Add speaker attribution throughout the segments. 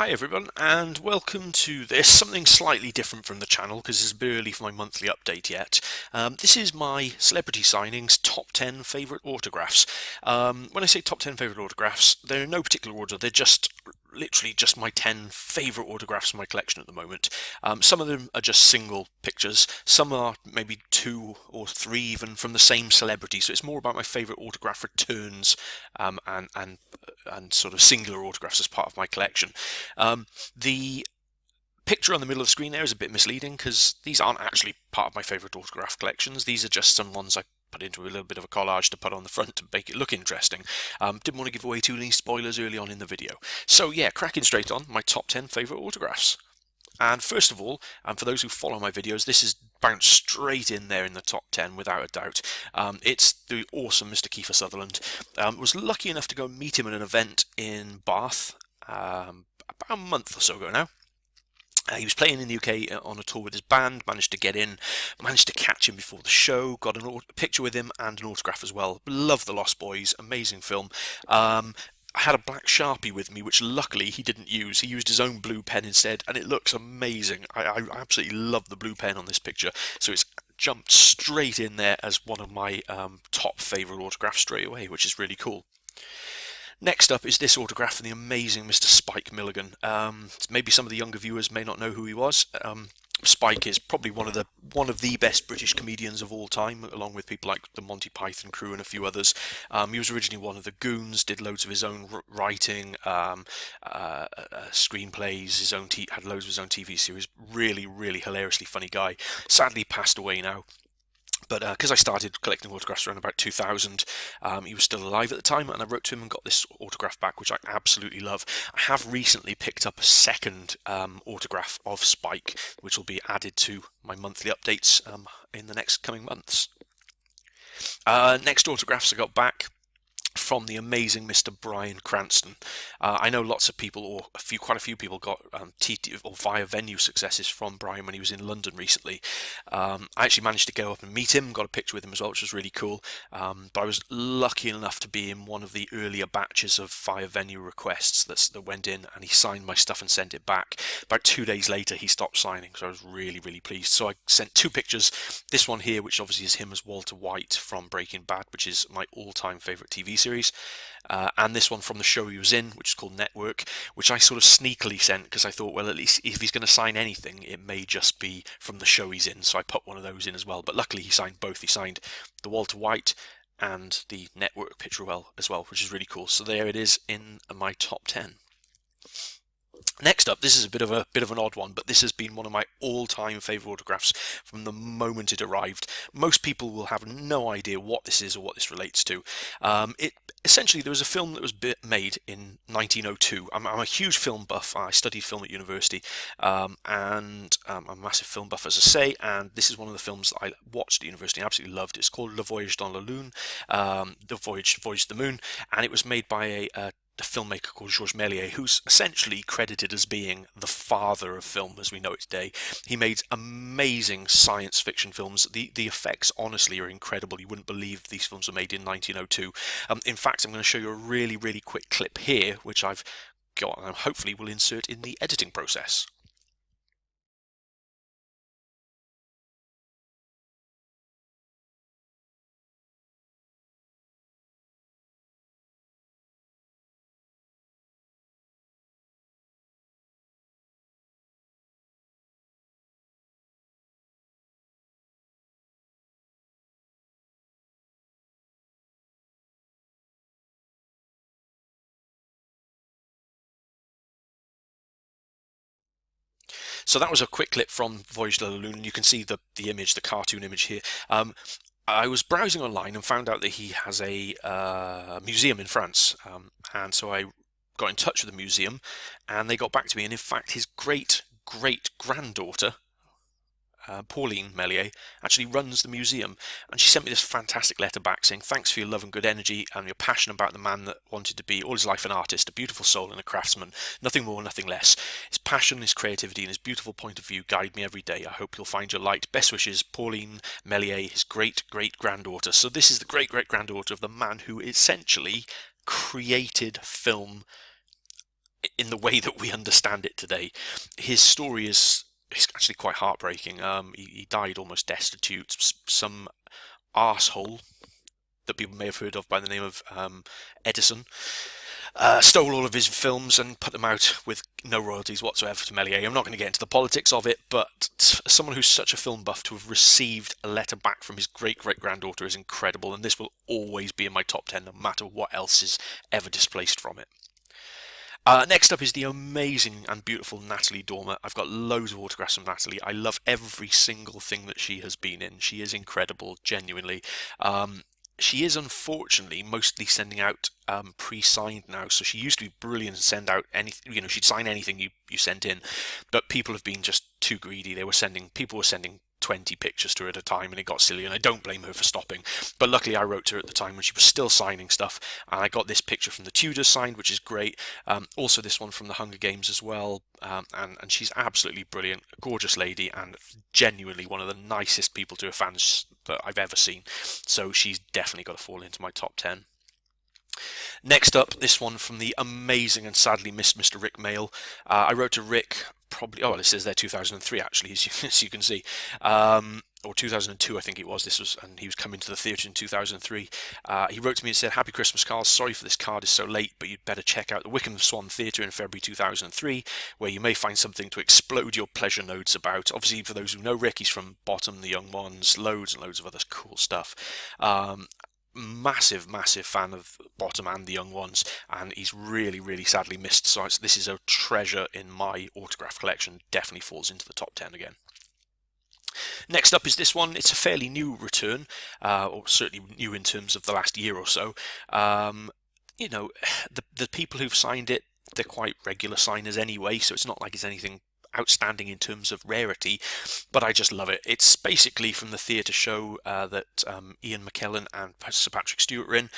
Speaker 1: Hi everyone, and welcome to this, something slightly different from the channel because it's a bit early for my monthly update yet. This is my celebrity signings top 10 favourite autographs. When I say top 10 favourite autographs, they're in no particular order, they're just literally just my 10 favourite autographs in my collection at the moment. Some of them are just single pictures, some are maybe 2 or 3 even from the same celebrity, so it's more about my favourite autograph returns and sort of singular autographs as part of my collection. The picture on the middle of the screen there is a bit misleading because these aren't actually part of my favourite autograph collections. These are just some ones I put into a little bit of a collage to put on the front to make it look interesting. Didn't want to give away too many spoilers early on in the video. So yeah, cracking straight on, my top 10 favourite autographs. And first of all, for those who follow my videos, this is bounced straight in there in the top 10 without a doubt. It's the awesome Mr. Kiefer Sutherland. Was lucky enough to go meet him at an event in Bath about a month or so ago now. He was playing in the UK on a tour with his band, managed to get in, managed to catch him before the show, got a picture with him and an autograph as well. Love The Lost Boys, amazing film. I had a black Sharpie with me, which luckily he didn't use. He used his own blue pen instead, and it looks amazing. I absolutely love the blue pen on this picture, so it's jumped straight in there as one of my top favourite autographs straight away, which is really cool. Next up is this autograph from the amazing Mr. Spike Milligan. Maybe some of the younger viewers may not know who he was. Spike is probably one of the best British comedians of all time, along with people like the Monty Python crew and a few others. He was originally one of the Goons, did loads of his own writing, screenplays, had loads of his own TV series. Really, really hilariously funny guy. Sadly passed away now. But because I started collecting autographs around about 2000, he was still alive at the time, and I wrote to him and got this autograph back, which I absolutely love. I have recently picked up a second autograph of Spike, which will be added to my monthly updates in the next coming months. Next autographs I got back from the amazing Mr. Bryan Cranston. I know lots of people, or quite a few people, got or via venue successes from Bryan when he was in London recently. I actually managed to go up and meet him, got a picture with him as well, which was really cool. But I was lucky enough to be in one of the earlier batches of via venue requests that went in, and he signed my stuff and sent it back. About 2 days later, he stopped signing, so I was really, really pleased. So I sent 2 pictures. This one here, which obviously is him as Walter White from Breaking Bad, which is my all-time favourite TV series, and this one from the show he was in, which is called Network, which I sort of sneakily sent because I thought, well, at least if he's going to sign anything, it may just be from the show he's in, so I put one of those in as well. But luckily he signed both. He signed the Walter White and the Network picture as well, which is really cool. So there it is in my top 10. Next up, this is a bit of an odd one, but this has been one of my all-time favourite autographs from the moment it arrived. Most people will have no idea what this is or what this relates to. Essentially, there was a film that was made in 1902. I'm a huge film buff. I studied film at university, and I'm a massive film buff, as I say. And this is one of the films that I watched at university and absolutely loved. It's called Le Voyage dans la Lune, the Voyage to the Moon, and it was made by a filmmaker called Georges Méliès, who's essentially credited as being the father of film as we know it today. He made amazing science fiction films. The effects honestly are incredible. You wouldn't believe these films were made in 1902. In fact, I'm going to show you a really, really quick clip here, which I've got and hopefully will insert in the editing process. So that was a quick clip from Voyage to the Lune, and you can see the image, the cartoon image here. I was browsing online and found out that he has a museum in France, and so I got in touch with the museum, and they got back to me, and in fact his great-great-granddaughter, Pauline Mele, actually runs the museum, and she sent me this fantastic letter back saying, thanks for your love and good energy and your passion about the man that wanted to be all his life an artist, a beautiful soul and a craftsman, nothing more, nothing less. His passion, his creativity and his beautiful point of view guide me every day. I hope you'll find your light. Best wishes, Pauline Mele, his great-great-granddaughter. So this is the great-great-granddaughter of the man who essentially created film in the way that we understand it today. His story is actually quite heartbreaking. He died almost destitute. Some arsehole that people may have heard of by the name of Edison stole all of his films and put them out with no royalties whatsoever to Mele. I'm not going to get into the politics of it, but someone who's such a film buff to have received a letter back from his great-great-granddaughter is incredible, and this will always be in my top 10 no matter what else is ever displaced from it. Next up is the amazing and beautiful Natalie Dormer. I've got loads of autographs from Natalie. I love every single thing that she has been in. She is incredible, genuinely. She is unfortunately mostly sending out pre-signed now. So she used to be brilliant and send out anything. You know, she'd sign anything you sent in, but people have been just too greedy. People were sending 20 pictures to her at a time, and it got silly, and I don't blame her for stopping. But luckily I wrote to her at the time when she was still signing stuff, and I got this picture from the Tudors signed, which is great. Also this one from the Hunger Games as well, and she's absolutely brilliant, a gorgeous lady, and genuinely one of the nicest people to her fans that I've ever seen. So she's definitely got to fall into my top 10. Next up, this one from the amazing and sadly missed Mr. Rick Mail. I wrote to Rick probably, oh, this is there 2003 actually, as you can see, or 2002 I think it was. And he was coming to the theatre in 2003. He wrote to me and said, "Happy Christmas, Carl. Sorry for this card is so late, but you'd better check out the Wycombe Swan Theatre in February 2003, where you may find something to explode your pleasure nodes about." Obviously, for those who know Rick, he's from Bottom, The Young Ones, loads and loads of other cool stuff. Massive fan of Bottom and The Young Ones, and he's really sadly missed, so this is a treasure in my autograph collection. Definitely falls into the top 10 again. Next up is this one. It's a fairly new return, or certainly new in terms of the last year or so. You know, the people who've signed it, they're quite regular signers anyway, so it's not like it's anything outstanding in terms of rarity, but I just love it. It's basically from the theatre show that Ian McKellen and Sir Patrick Stewart are in.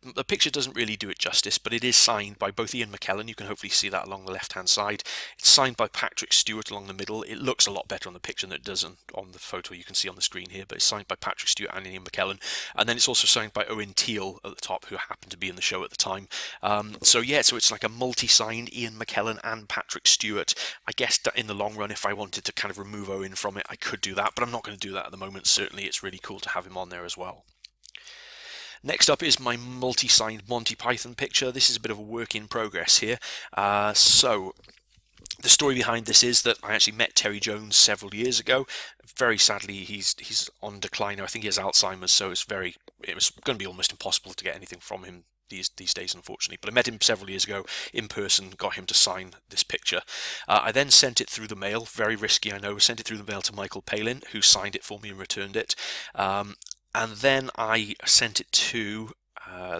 Speaker 1: The picture doesn't really do it justice, but it is signed by both Ian McKellen. You can hopefully see that along the left-hand side. It's signed by Patrick Stewart along the middle. It looks a lot better on the picture than it does on the photo you can see on the screen here, but it's signed by Patrick Stewart and Ian McKellen. And then it's also signed by Owen Teale at the top, who happened to be in the show at the time. So it's like a multi-signed Ian McKellen and Patrick Stewart. I guess in the long run, if I wanted to kind of remove Owen from it, I could do that, but I'm not going to do that at the moment. Certainly it's really cool to have him on there as well. Next up is my multi-signed Monty Python picture. This is a bit of a work in progress here. So the story behind this is that I actually met Terry Jones several years ago. Very sadly, he's on decline. I think he has Alzheimer's, so it was going to be almost impossible to get anything from him these days, unfortunately. But I met him several years ago in person, got him to sign this picture. I then sent it through the mail, very risky I know, sent it through the mail to Michael Palin, who signed it for me and returned it. And then I sent it to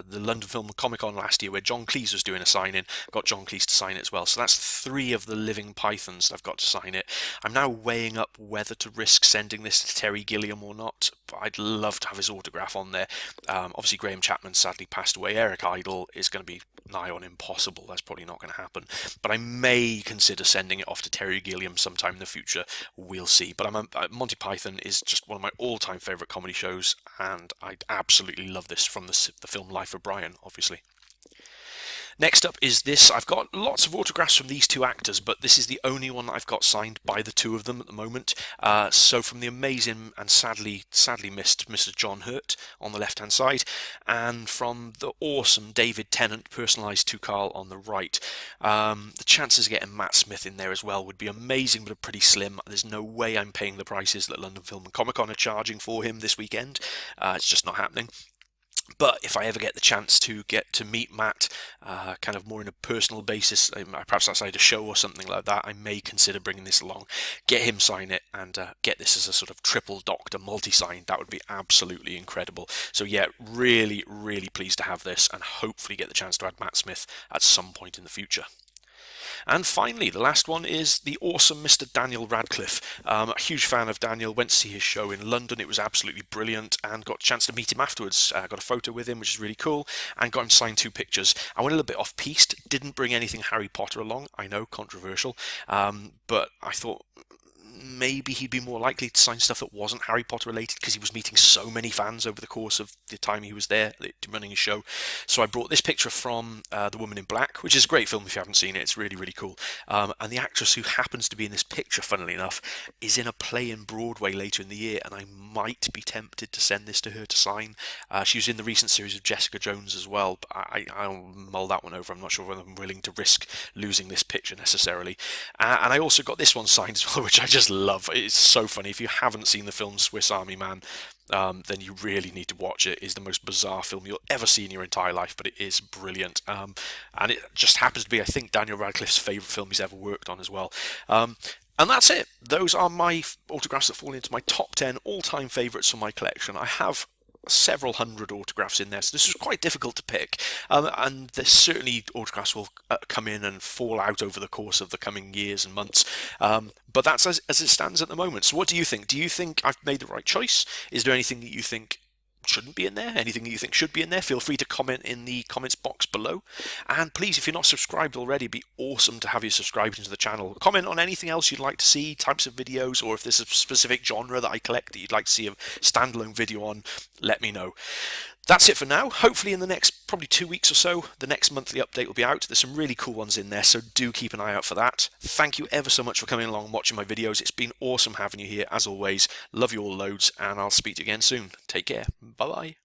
Speaker 1: the London Film Comic Con last year, where John Cleese was doing a sign-in. Got John Cleese to sign it as well. So that's 3 of the living Pythons that I've got to sign it. I'm now weighing up whether to risk sending this to Terry Gilliam or not, but I'd love to have his autograph on there. Obviously Graham Chapman sadly passed away. Eric Idle is going to be nigh on impossible. That's probably not going to happen, but I may consider sending it off to Terry Gilliam sometime in the future. We'll see. But Monty Python is just one of my all-time favourite comedy shows, and I absolutely love this from the film Life of Brian, obviously. Next up is this. I've got lots of autographs from these 2 actors, but this is the only one that I've got signed by the 2 of them at the moment. So from the amazing and sadly missed Mr. John Hurt on the left-hand side, and from the awesome David Tennant, personalised to Carl, on the right. The chances of getting Matt Smith in there as well would be amazing, but are pretty slim. There's no way I'm paying the prices that London Film and Comic Con are charging for him this weekend. It's just not happening. But if I ever get the chance to get to meet Matt, kind of more on a personal basis, perhaps outside a show or something like that, I may consider bringing this along, get him sign it, and get this as a sort of triple doctor multi-sign. That would be absolutely incredible. So yeah, really pleased to have this, and hopefully get the chance to add Matt Smith at some point in the future. And finally, the last one is the awesome Mr. Daniel Radcliffe. A huge fan of Daniel, went to see his show in London. It was absolutely brilliant, and got a chance to meet him afterwards. Got a photo with him, which is really cool, and got him to sign 2 pictures. I went a little bit off-piste, didn't bring anything Harry Potter along. I know, controversial, but I thought, maybe he'd be more likely to sign stuff that wasn't Harry Potter related, because he was meeting so many fans over the course of the time he was there running his show. So I brought this picture from The Woman in Black, which is a great film if you haven't seen it. It's really, really cool. And the actress who happens to be in this picture, funnily enough, is in a play in Broadway later in the year, and I might be tempted to send this to her to sign. She was in the recent series of Jessica Jones as well, but I'll mull that one over. I'm not sure whether I'm willing to risk losing this picture necessarily. And I also got this one signed as well, which I just love. It's so funny. If you haven't seen the film Swiss Army Man, then you really need to watch it. It's the most bizarre film you'll ever see in your entire life, but it is brilliant. And it just happens to be, I think, Daniel Radcliffe's favourite film he's ever worked on as well. And that's it. Those are my autographs that fall into my top 10 all-time favourites from my collection. I have several hundred autographs in there, so this was quite difficult to pick. And there's certainly autographs will come in and fall out over the course of the coming years and months. But that's as it stands at the moment. So what do you think? Do you think I've made the right choice? Is there anything that you think shouldn't be in there? Anything that you think should be in there? Feel free to comment in the comments box below. And please, if you're not subscribed already, it'd be awesome to have you subscribed into the channel. Comment on anything else you'd like to see, types of videos, or if there's a specific genre that I collect that you'd like to see a standalone video on, let me know. That's it for now. Hopefully in the next probably 2 weeks or so, the next monthly update will be out. There's some really cool ones in there, so do keep an eye out for that. Thank you ever so much for coming along and watching my videos. It's been awesome having you here, as always. Love you all loads, and I'll speak to you again soon. Take care. Bye-bye.